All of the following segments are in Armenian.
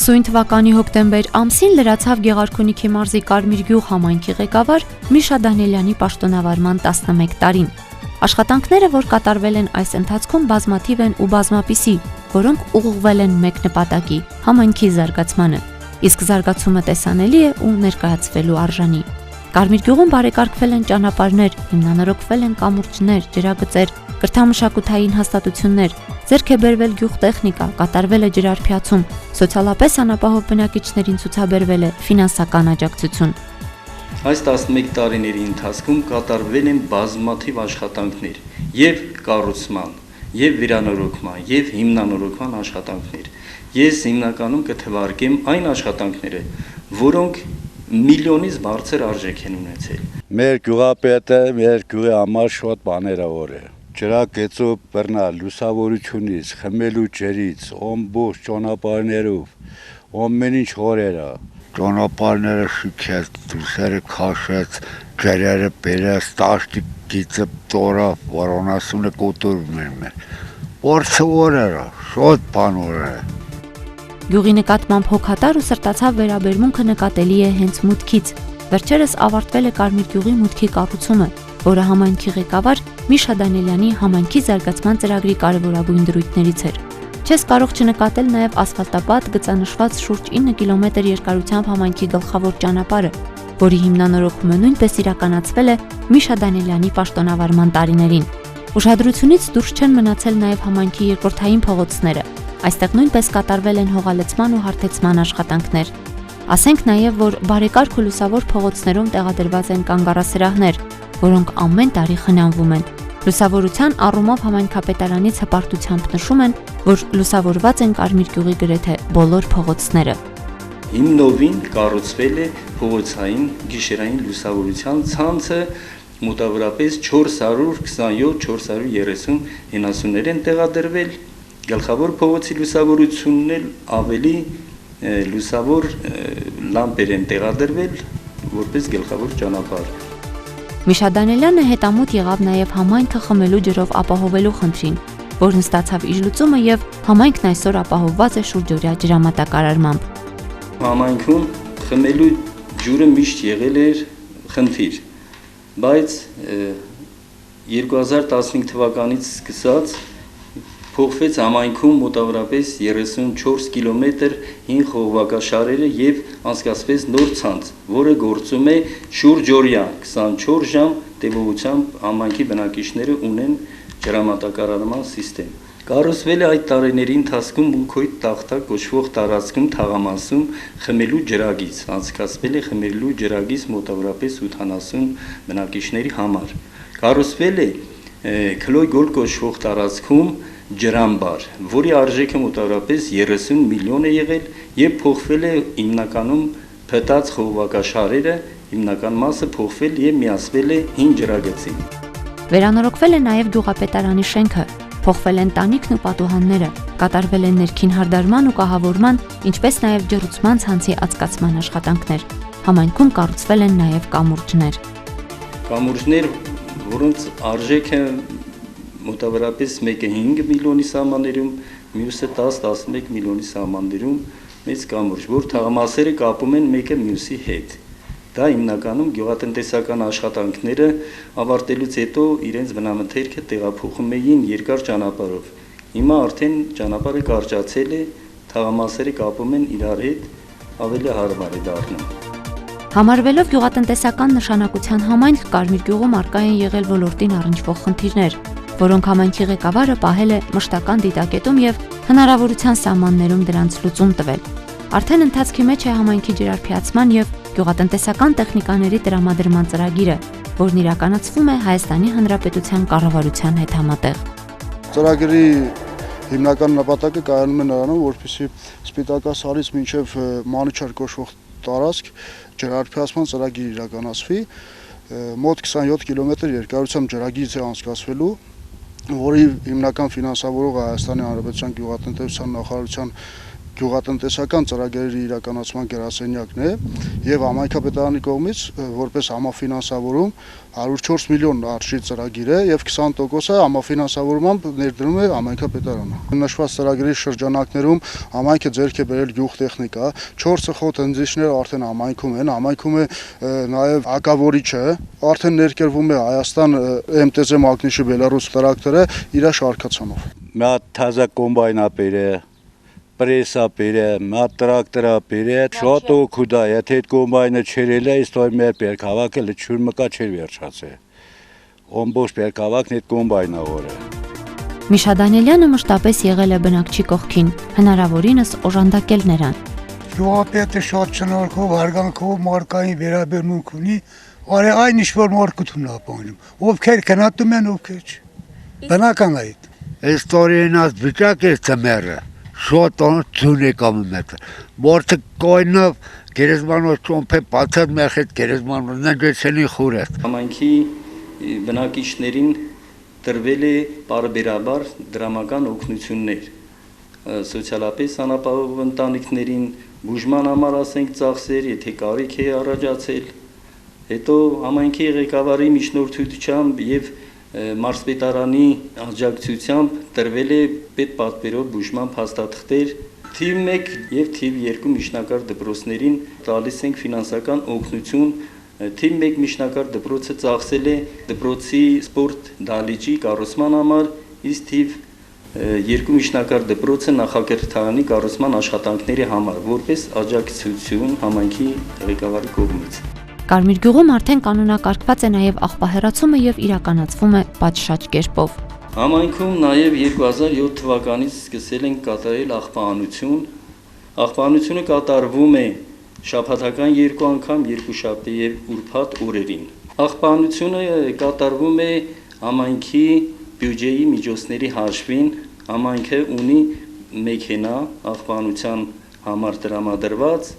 Սույն թվականի հոկտեմբեր ամսին լրացավ Գեղարքունիքի մարզի Կարմիր գյուղ համայնքի ղեկավար Միշա Դանիելյանի պաշտոնավարման 11 տարին։ Աշխատանքները, որ կատարվել են այս ընթացքում, բազմաթիվ են ու բազմապիսի, որոնք ուղղվել են մեկ նպատակի՝ համայնքի զարգացմանը։ Իսկ զարգացումը տեսանելի է ու ներկայացվելու արժանի։ Կարմիր գյուղում բարեկարգվել են ճանապարհներ, հիմնանորոգվել են կամուրջներ, ջրագծեր, կրթամշակութային հաստատություններ, ձեռք է բերվել գյուղտեխնիկա, կատարվել է ջրարփյացում, սոցիալապես անապահով բնակիչներին ցուցաբերվել է ֆինանսական աջակցություն։ Այս 11 տարիների ընթացքում կատարվել են բազմաթիվ աշխատանքներ եւ կառուցման, եւ վերանորոգման, եւ հիմնանորոգման աշխատանքներ։ Ես հիմնականում կթվարկեմ այն աշխատանքները, որոնք միլիոնից բարձր արժեք են ունեցել։ Մեր գյուղապետը մեր գյուղի համար շատ բաներավոր է։ Ջրագծու բռնալ, լուսավորությունից, խմելու ջրից, ամբողջ ճանապարհներով, ամեն ինչ օրերը։ Ճանապարհները շիքեց, դուսերը քաշեց, ջրերը բերեց, տաշտի գիծը տորավ, վարոնասունը կոտորում էր։ Որցը օրերը, շատ բան օրերը։ Գյուղի նկատմամբ հոգատար ու սրտացավ վերաբերմունքը նկատելի է հենց մուտքից։ Վերջերս ավարտվել է Կարմիր գյուղի մուտքի կառուցումը, որը համայնքի ղեկավար Միշա Դանիելյանի համայնքի զարգացման ծրագրի կարևորագույն դրույթներից էր։ Չես կարող չնկատել նաև ասֆալտապատ գծանշված շուրջ 9 կիլոմետր երկարությամբ համայնքի գլխավոր ճանապարհը, որի հիմնանորոգումը նույնպես իրականացվել է Միշա Դանիելյանի պաշտոնավարման տարիներին։ Ուշադրությունից դուրս չեն մնացել նաև համայնքի երկրորդային փողոցները։ Այստեղ նույնպես կատարվել են հողալեցման ու հարթեցման աշխատանքներ։ Ասենք նաև, որ բարեկարգ ու լուսավոր փողոցներում տեղադրված են կանգառասրահներ, որոնք ամեն տարի խնամվում են։ Լուսավորության առումով համայնքապետարանից հպարտությամբ նշում են, որ լուսավորված են Կարմիր գյուղի գրեթե բոլոր փողոցները։ Հիմնովին կառուցվել է փողոցային գիշերային լուսավորության ցանցը, մոտավորապես 427-430 հենասյուներ են տեղադրվել։ Գլխավոր փողոցի լուսավորությունն էլ ավելի լուսավոր լամպեր են տեղադրվել, որպես գլխավոր ճանապարհ։ Միշա Դանիելյանը հետամուտ եղավ նաև համայնքը խմելու ջրով ապահովելու խնդրին, որն ստացավ իր լուծումը եւ համայնքն այսօր ապահովված է շուրջօրյա ջրամատակարարմամբ։ Համայնքում խմելու ջուրը միշտ եղել էր խնդիր, բայց 2015 թվականից սկսած փոխվեց համայնքում մոտավորապես 34 կիլոմետր հին խողովակաշարերը եւ անցկացվեց նոր ցանց, որը գործում է շուրջօրյա 24 ժամ տևողությամբ համայնքի բնակիչները ունեն ջրամատակարարման համակարգ։ Կառուցվել է այդ տարիների ընթացքում Մուքոյթ տախտակ կոչվող տարածքում թաղամասում խմելու ջրագիծ, անցկացվել է խմելու ջրագիծ մոտավորապես 80 բնակիչների համար։ Կառուցվել է Քլոյ գոլ կոչվող տարածքում ջրամբար, որի արժեքը մոտավորապես 30 միլիոն է եղել եւ փոխվել է հիմնականում փտած խողովակաշարերը, հիմնական մասը փոխվել եւ միացվել է հին ջրագծին։ Վերանորոգվել է նաեւ գյուղապետարանի շենքը, փոխվել են տանիքն ու պատուհանները, կատարվել են ներքին հարդարման ու կահավորման, ինչպես նաեւ ջրուցման ցանցի ածկացման աշխատանքներ։ Համայնքում կառուցվել են նաեւ կամուրջներ։ Կամուրջներ, որոնց արժեքը մոտավորապես մեկը 5 միլիոնի սահմաններում, մյուսը 10-11 միլիոնի սահմաններում մեծ կամուրջ, որ թաղամասերը կապում են մեկը մյուսի հետ։ Դա հիմնականում գյուղատնտեսական աշխատանքները ավարտելուց հետո իրենց բնամթերքը տեղափոխում էին երկար ճանապարհով։ Հիմա արդեն ճանապարհը կարճացել է, թաղամասերը կապում են իրար հետ, ավելի հարմար է դառնում։ Համարվելով գյուղատնտեսական նշանակության համայնք, Կարմիր գյուղում առկա են եղել ոլորտին առնչվող խնդիրներ, որոնք համայնքի ղեկավարը պահել է մշտական դիտակետում եւ հնարավորության սահմաններում դրանց լուծում տվել։ Արդեն ընթացքի մեջ է համայնքի ջրարփյացման եւ գյուղատնտեսական տեխնիկաների տրամադրման ծրագիրը, որն իրականացվում է Հայաստանի Հանրապետության կառավարության հետ համատեղ։ Ծրագրի հիմնական նպատակը կայանում է նրանում, որպեսզի Սպիտակասարից մինչև Մանուչար կոչվող տարածք ջրարփյացման ծրագիր իրականացվի, մոտ 27 կիլոմետր երկարությամբ ջրագիծ է անցկացվելու, որի հիմնական ֆինանսավորողը Հայաստանի Հանրապետության գյուղատնտեսության նախարարության գյուղատնտեսական ծրագրերի իրականացման գրասենյակն է եւ համայնքապետարանի կողմից որպես համաֆինանսավորում 104 միլիոն արժի ծրագիր է եւ 20%-ը համաֆինանսավորմամբ ներդրում է համայնքապետարանը։ Նշված ծրագրի շրջանակներում համայնքը ձեռք է բերել գյուղտեխնիկա, 4 խոտ ընձիչներ արդեն համայնքում են, համայնքում է նաեւ ակավորիչը, արդեն ներկրվում է Հայաստան MTZ Մագնիշի Բելարուս տրակտորը իր շարքացանով։ Մի հատ թազա կոմբայնապեր է, պրեսապեր է, մի հատ տրակտորապեր է, շատ օգուտ է, եթե այդ կոմբայնը չերել է, իստոր մեր բերքավակը լճուր մկա չեր վերջացել։ Ամբողջ բերքավակն այդ կոմբայնը որ է։ Միշա Դանիելյանը մշտապես եղել է բնակչի կողքին, հնարավորինս օժանդակել նրան։ Գյուղապետը շատ շնորհքով, հարգանքով մարդկային վերաբերմունք ունի, արի այն ինչ որ մարդկությունն է ապանում։ Ովքեր քննադում են, ովքեր չէ։ Բնական է։ Историяնաց վիճակ է ծմերը, շատ անցուն է կամում է։ Մարդը կոյնով գերեզմանոց ճոմփե բացած մեր հետ գերեզմանոց նջեցնի խուրես։ Համայնքի բնակիչներին տրվել է բարբերաբար դրամական օգնություններ, սոցիալապես անապահով ընտանիքներին, բուժման համար ասենք ծախսեր, եթե կարիք է առաջացել, հետո համայնքի ղեկավարի միջնորդությամբ եւ մարզպետարանի աջակցությամբ տրվել է պետպատվերով բուժման փաստաթղթեր, թիվ 1 եւ թիվ 2 միջնակարգ դպրոցներին տալիս ենք ֆինանսական օգնություն, թիվ 1 միջնակարգ դպրոցը ծախսել է դպրոցի սպորտ դահլիճի կառուցման համար, իսկ թիվ 2 միջնակարգ դպրոցը նախակրթարանի կառուցման աշխատանքների համար, որպես աջակցություն համայնքի ղեկավարի կողմից։ Կարմիր գյուղում արդեն կանոնակարգված է նաև աղբահեռացումը եւ իրականացվում է պատշաճ կերպով։ Համայնքում նաև 2007 թվականից սկսել են կատարել աղբահանություն։ Աղբահանությունը կատարվում է շաբաթական 2 անգամ երկուշաբթի եւ ուրբաթ օրերին։ Աղբահանությունը կատարվում է համայնքի բյուջեի միջոցների հաշվին, համայնքը ունի մեքենա աղբահանության համար տրամադրված,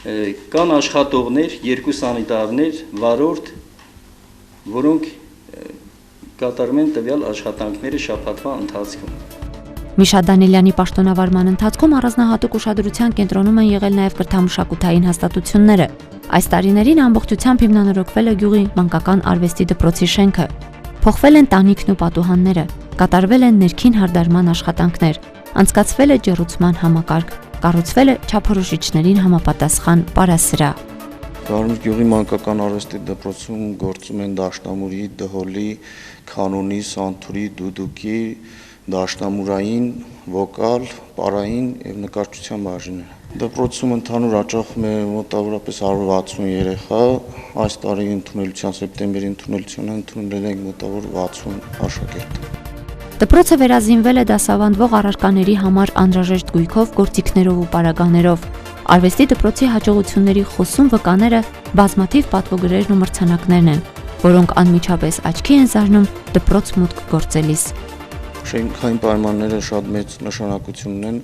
կան աշխատողներ, 2 սանիտարներ, վարորդ, որոնք կատարում են տվյալ աշխատանքները շաբաթվա ընթացքում։ Միշա Դանիելյանի պաշտոնավարման ընթացքում առանձնահատուկ ուշադրության կենտրոնում են եղել նաև կրթամշակութային հաստատությունները։ Այս տարիներին ամբողջությամբ հիմնանորոգվել է գյուղի մանկական արվեստի դպրոցի շենքը։ Փոխվել են տանիքն ու պատուհանները, կատարվել են ներքին հարդարման աշխատանքներ, անցկացվել է ջեռուցման համակարգ, կառուցվել է չափորոշիչներին համապատասխան պարասրահ։ Կարմիր գյուղի մանկական արվեստի դպրոցում գործում են դաշնամուրի, դհոլի, կանոնի, սանթուրի, դուդուկի, դաշնամուրային, վոկալ, պարային եւ նկարչության բաժիններ։ Դպրոցում ընդհանուր աջակցում է մոտավորապես 160 երեխա, այս տարի ընդունելության սեպտեմբերի ընդունելությունը ընդունել ենք մոտավոր 60 աշակերտ։ Դպրոցը վերազինվել է դասավանդվող առարկաների համար անհրաժեշտ գույքով, գործիքներով ու պարագաներով։ Արվեստի դպրոցի հաջողությունների խոսուն վկաները բազմաթիվ պատվոգրերն ու մրցանակներն են, որոնք անմիջապես աչքի են զարնում դպրոց մուտք գործելիս։ Շենքային պայմանները շատ մեծ նշանակություն ունեն,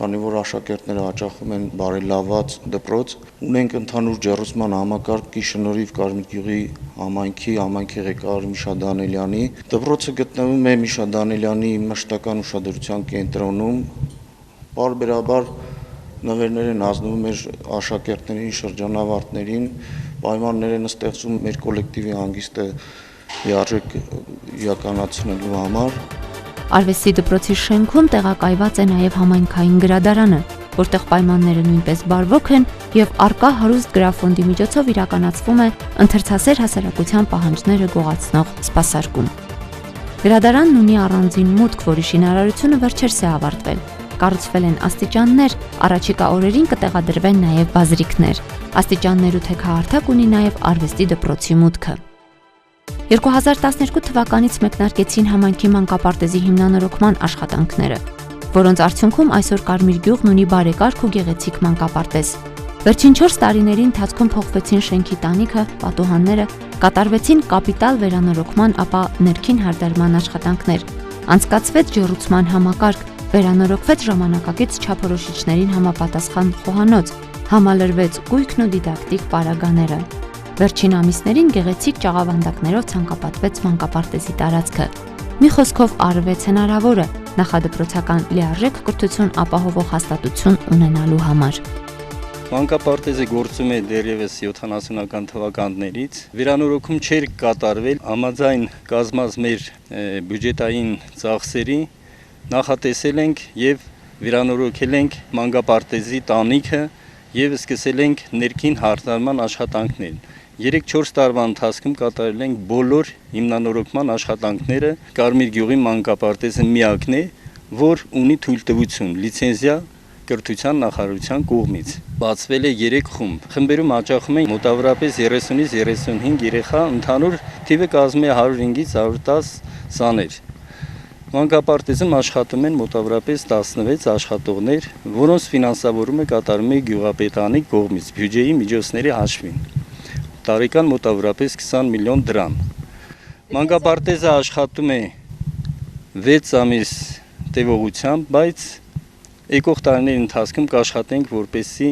քանի որ աշակերտները աջակցում են բարելաված դպրոց, ունենք ընդհանուր ջեռուցման համակարգի շնորհիվ Կարմիր գյուղի համայնքի ղեկավար Միշա Դանիելյանի դպրոցը գտնվում է Միշա Դանիելյանի մշտական ուշադրության կենտրոնում, բարբերաբար նվերներ են ազնվում մեր աշակերտներին, շրջանավարտներին, պայմաններ են ստեղծում մեր կոլեկտիվի հանգիստը լիարժեք իրականացնելու համար։ Արվեստի դպրոցի շենքում տեղակայված է նաև համայնքային գրադարանը, որտեղ պայմանները նույնպես բարվոք են եւ արկա հարուստ գրաֆոնդի միջոցով իրականացվում է ընթերցասեր հասարակության պահանջները գողացնող սպասարկում։ Գրադարանն ունի առանձին մուտք, որի շինարարությունը վերջերս է ավարտվել։ Կառուցվել են աստիճաններ, առաջիկա օրերին կտեղադրվեն նաև բազրիկներ։ Աստիճաններ ու թեքահարթակ ունի նաև արվեստի դպրոցի մուտքը։ 2012 թվականից մեկնարկեցին համայնքի մանկապարտեզի հիմնանորոգման աշխատանքները, որոնց արդյունքում այսօր Կարմիր գյուղն ունի բարեկարգ ու գեղեցիկ մանկապարտեզ։ Վերջին 4 տարիների ընթացքում փոխվեցին շենքի տանիքը, պատուհանները, կատարվեցին կապիտալ վերանորոգման, ապա ներքին հարդարման աշխատանքներ, անցկացվեց ջեռուցման համակարգ, վերանորոգվեց ժամանակակից չափորոշիչներին համապատասխան խոհանոց, համալրվեց գույքն ու դիդակտիկ պարագաները։ Վերջին ամիսներին գեղեցիկ ճաղավանդակներով ցանկապատվեց մանկապարտեզի տարածքը։ Մի խոսքով արվեց հնարավորը նախադպրոցական լիարժեք կրթություն ապահովող հաստատություն ունենալու համար։ Մանկապարտեզը գործում է դեռևս 70-ական թվականներից։ Վերանորոգում չէր կատարվել համաձայն կազմած մեր բյուջետային ծախսերի, նախատեսել ենք եւ վերանորոգել ենք մանկապարտեզի տանիքը եւ սկսել ենք ներքին հարդարման աշխատանքներ։ 3-4 տարվա ընթացքում կատարել ենք բոլոր հիմնանորոգման աշխատանքները։ Կարմիր գյուղի մանկապարտեզը միակն է, որ ունի թույլտվություն, լիցենզիա կրթության նախարարության կողմից։ Բացվել է 3 խումբ։ Խմբերում հաճախում են մոտավորապես 30-ից 35 երեխա, ընդհանուր թիվը կազմում է 105-ից 110 սաներ։ Մանկապարտեզում աշխատում են մոտավորապես 16 աշխատողներ, որոնց ֆինանսավորումը կատարում է գյուղապետարանի կողմից բյուջեի միջոցների հաշվին։ Տարեկան մոտավորապես 20 միլիոն դրամ։ Մանկապարտեզը աշխատում է 6 ամիս տևողությամբ, բայց եկող տարիների ընթացքում կաշխատենք, որպեսզի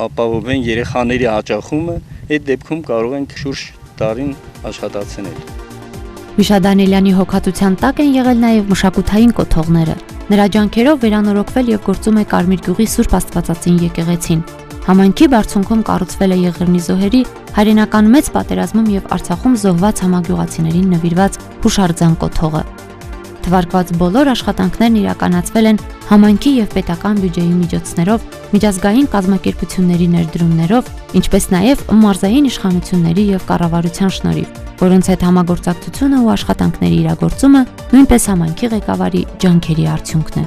ապահովեն երեխաների հաճախումը, այդ դեպքում կարող ենք շուրջ տարին աշխատացնել։ Միշա Դանիելյանի հոգատության տակ են եղել նաև մշակութային կոթողները։ Նրա ջանքերով վերանորոգվել եւ գործում է Կարմիր գյուղի Սուրբ Աստվածածին եկեղեցին։ Համայնքի բարձունքում կառուցվել է Եղեռնի զոհերի, հայրենական մեծ պատերազմում եւ Արցախում զոհված համագյուղացիներին նվիրված հուշարձան կոթողը։ Թվարկված բոլոր աշխատանքներն իրականացվել են համայնքի եւ պետական բյուջեի միջոցներով, միջազգային կազմակերպությունների ներդրումներով, ինչպես նաեւ մարզային իշխանությունների եւ կառավարության շնորհիվ, որոնց հետ համագործակցությունը ու աշխատանքների իրագործումը նույնպես համայնքի ղեկավարի ջանքերի արդյունքն է։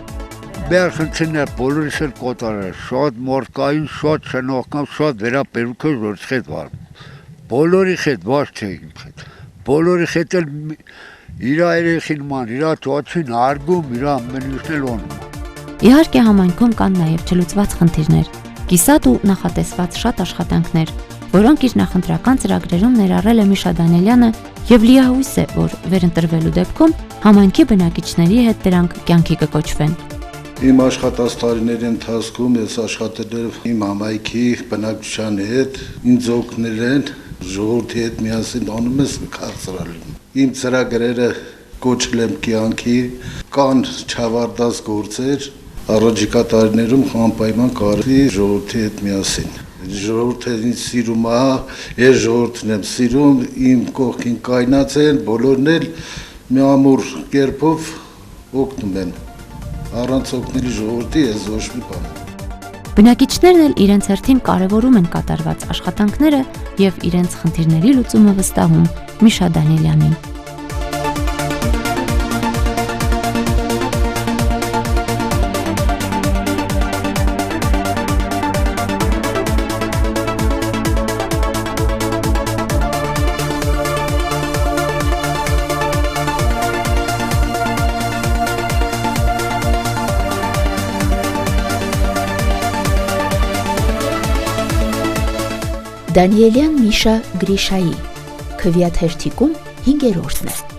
Բերխնցինը բոլորիս էլ կոտարել, շատ մորկային, շատ շնորհքամ, շատ վերաբերմունքը ժողովրդի հետ վար։ Բոլորի հետ ոչ թե իմ հետ։ Բոլորի հետ էլ իր երեխին ման, իր ծոցին արգում, իր ամենուշն էլ ոնում։ Իհարկե համայնքում կան նաև չլուծված խնդիրներ, կիսատ ու նախատեսված շատ աշխատանքներ, որոնք իր նախընտրական ծրագրերում ներառել է Միշա Դանիելյանը եւ լիահույս է, որ վերընտրվելու դեպքում համայնքի բնակիչների հետ դրանք կյանքի կկոչվեն։ Իմ աշխատած տարիների ընթացքում ես աշխատել եմ իմ համայնքի բնակչության հետ, ինձ օգնել են, ժողովրդի հետ միասին անում ես կարծրալու։ Իմ ծրագրերը կոչել եմ կյանքի, կան չավարտած գործեր, առաջիկա տարիներում անպայման կարելի ժողովրդի հետ միասին։ Ժողովուրդը ինձ սիրում է, ես ժողովրդն եմ սիրում, իմ կողքին կայնած են, բոլորն էլ մի ամուր կերպով օգնում են։ Առանց օգնելի ժողովրդի ես ոչ մի բան։ Բնակիչներն էլ իրենց հերթին կարևորում են կատարված աշխատանքները եւ իրենց խնդիրների լուծումը վստահում Միշա Դանիելյանին։ Դանիելյան Միշա Գրիշայի քվեաթերթիկում 5-րդն է։